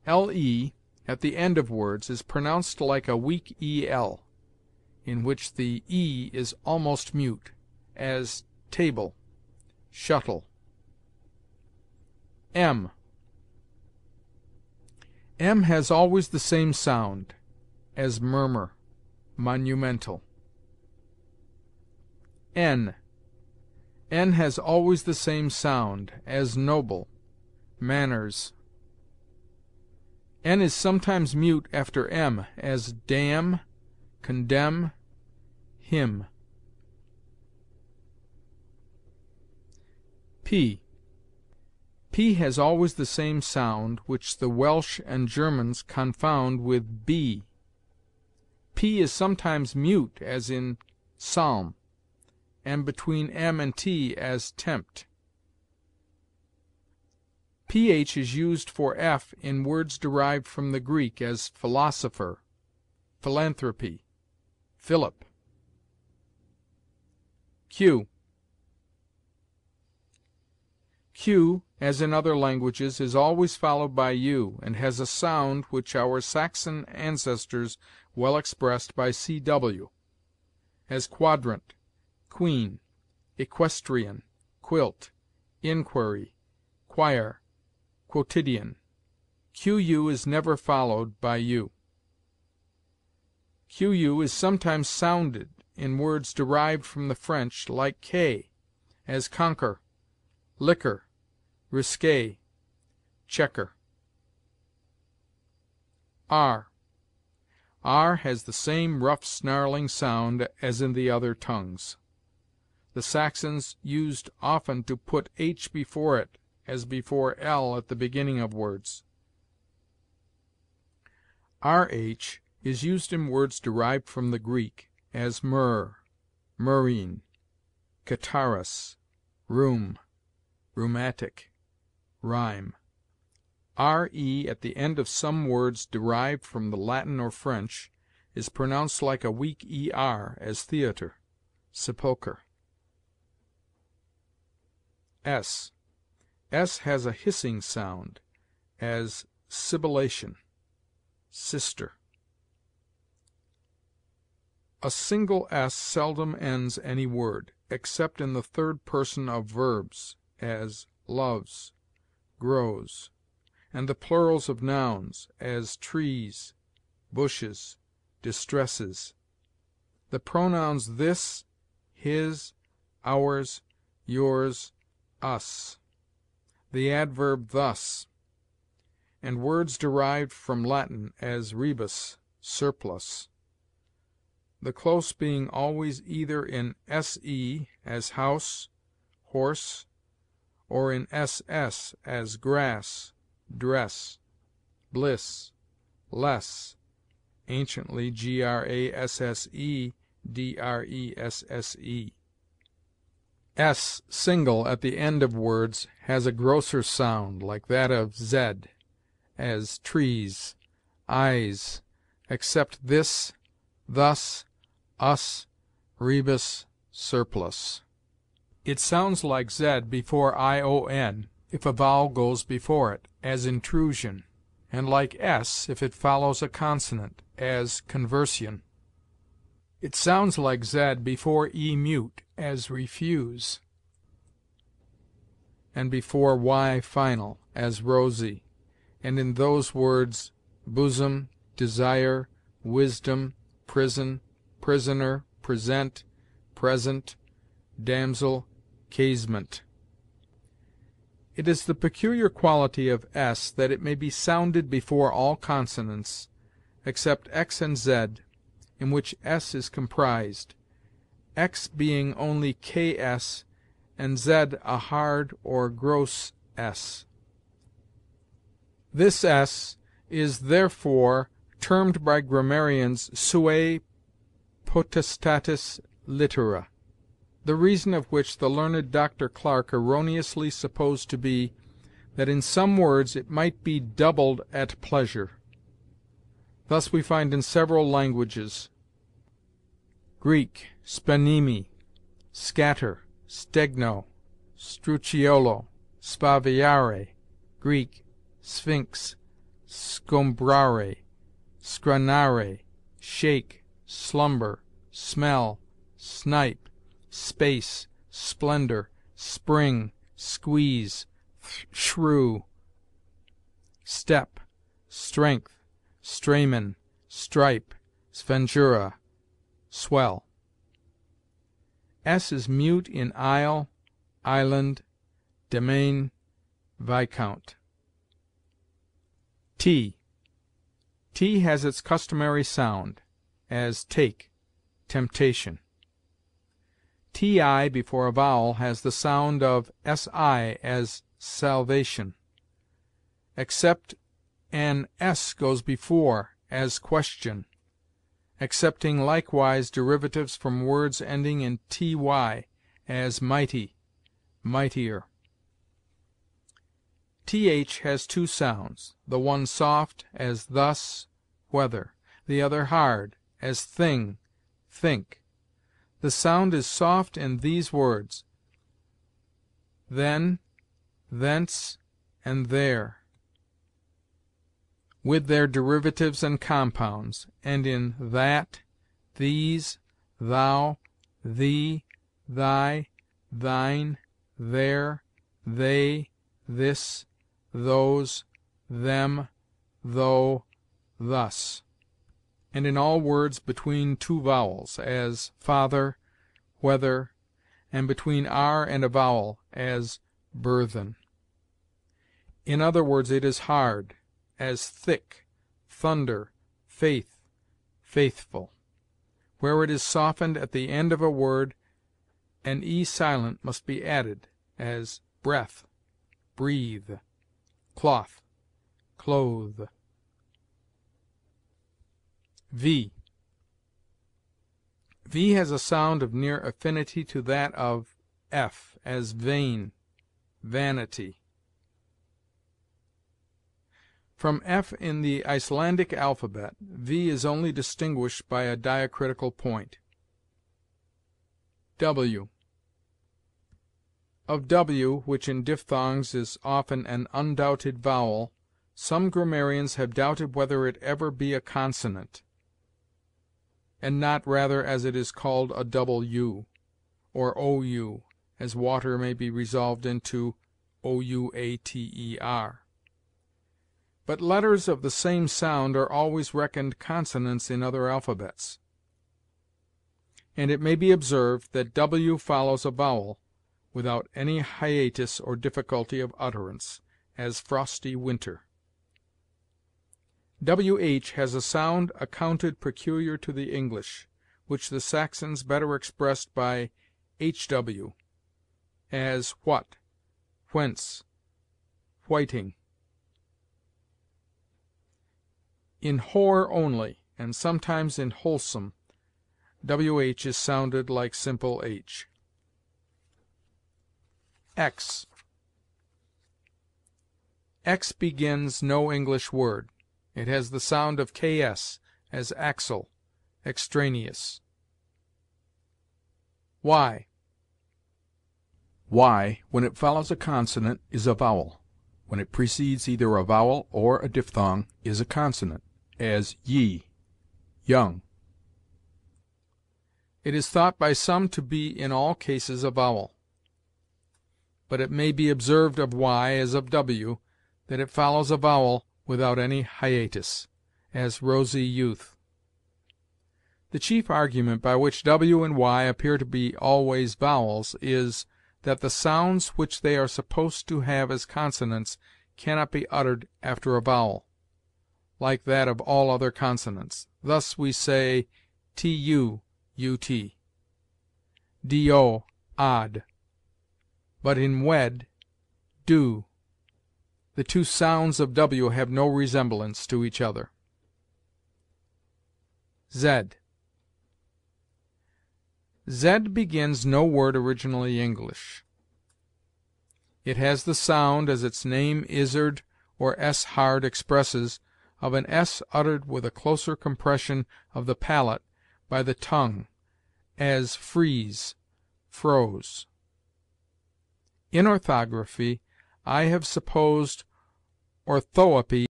le at the end of words is pronounced like a weak el, in which the e is almost mute, as table, shuttle. M has always the same sound, as murmur, monumental. N has always the same sound, as noble, manners. N is sometimes mute after m, as damn, condemn, hymn. P has always the same sound, which the Welsh and Germans confound with b. P is sometimes mute, as in psalm, and between m and t, as tempt. Ph is used for f in words derived from the Greek, as philosopher, philanthropy, Philip. Q, as in other languages, is always followed by u, and has a sound which our Saxon ancestors well expressed by cw, as quadrant, queen, equestrian, quilt, inquiry, choir, quotidian. Qu is never followed by u. Qu is sometimes sounded in words derived from the French, like k, as conquer, liquor, risque, checker. R has the same rough, snarling sound as in the other tongues. The Saxons used often to put h before it, as before l at the beginning of words. Rh is used in words derived from the Greek, as myrrh, murrhine, catarrhus, rheum, rheumatic, rhyme. Re at the end of some words derived from the Latin or French is pronounced like a weak er, as theater, sepulcher. S has a hissing sound, as sibilation, sister. A single s seldom ends any word, except in the third person of verbs, as loves, grows, and the plurals of nouns, as trees, bushes, distresses. The pronouns this, his, ours, yours, us, the adverb thus, and words derived from Latin, as rebus, surplus, the close being always either in se, as house, horse, or in ss, as grass, dress, bliss, less, anciently grasse, dresse. S single at the end of words has a grosser sound, like that of z, as trees, eyes, except this, thus, us, rebus, surplus. It sounds like z before ion if a vowel goes before it, as intrusion, and like s if it follows a consonant, as conversion. It sounds like z before e mute, as refuse, and before y final, as rosy, and in those words bosom, desire, wisdom, prison, prisoner, present, present, damsel, casement. It is the peculiar quality of s that it may be sounded before all consonants, except x and z, in which s is comprised, x being only ks, and z a hard or gross s. This s is therefore termed by grammarians sua potestatis littera, the reason of which the learned Dr. Clarke erroneously supposed to be that in some words it might be doubled at pleasure. Thus we find in several languages, Greek, spanimi, scatter, stegno, strucciolo, spaviare, Greek, sphinx, scombrare, scranare, shake, slumber, smell, snipe, space, splendor, spring, squeeze, shrew, step, strength, stramen, stripe, sventura, swell. S is mute in isle, island, domain, viscount. T. T has its customary sound, as take, temptation. TI before a vowel has the sound of SI, as salvation, except an S goes before, as question, excepting likewise derivatives from words ending in TY, as mighty, mightier. TH has two sounds, the one soft, as thus, whether, the other hard, as thing, think. The sound is soft in these words, then, thence, and there, with their derivatives and compounds, and in that, these, thou, thee, thy, thine, their, they, this, those, them, though, thus, and in all words between two vowels, as father, whether, and between r and a vowel, as burthen. In other words, it is hard, as thick, thunder, faith, faithful. Where it is softened at the end of a word, an e silent must be added, as breath, breathe, cloth, clothe. V. V has a sound of near affinity to that of F, as vain, vanity. From F in the Icelandic alphabet, V is only distinguished by a diacritical point. W. Of W, which in diphthongs is often an undoubted vowel, some grammarians have doubted whether it ever be a consonant, and not rather, as it is called, a double U, or OU, as water may be resolved into OUATER. But letters of the same sound are always reckoned consonants in other alphabets, and it may be observed that W follows a vowel without any hiatus or difficulty of utterance, as frosty winter. WH has a sound accounted peculiar to the English, which the Saxons better expressed by HW, as what, whence, whiting. In whore only, and sometimes in wholesome, WH is sounded like simple H. X. X begins no English word. It has the sound of KS, as axle, extraneous. Y. Y, when it follows a consonant, is a vowel. When it precedes either a vowel or a diphthong, is a consonant, as ye, young. It is thought by some to be in all cases a vowel, but it may be observed of Y, as of W, that it follows a vowel without any hiatus, as rosy youth. The chief argument by which W and Y appear to be always vowels is, that the sounds which they are supposed to have as consonants cannot be uttered after a vowel, like that of all other consonants. Thus we say tu, ut, do, odd, but in wed, do. The two sounds of W have no resemblance to each other. Z. Z begins no word originally English. It has the sound, as its name izzard or s-hard expresses, of an s uttered with a closer compression of the palate by the tongue, as freeze, froze. In orthography, I have supposed orthoepy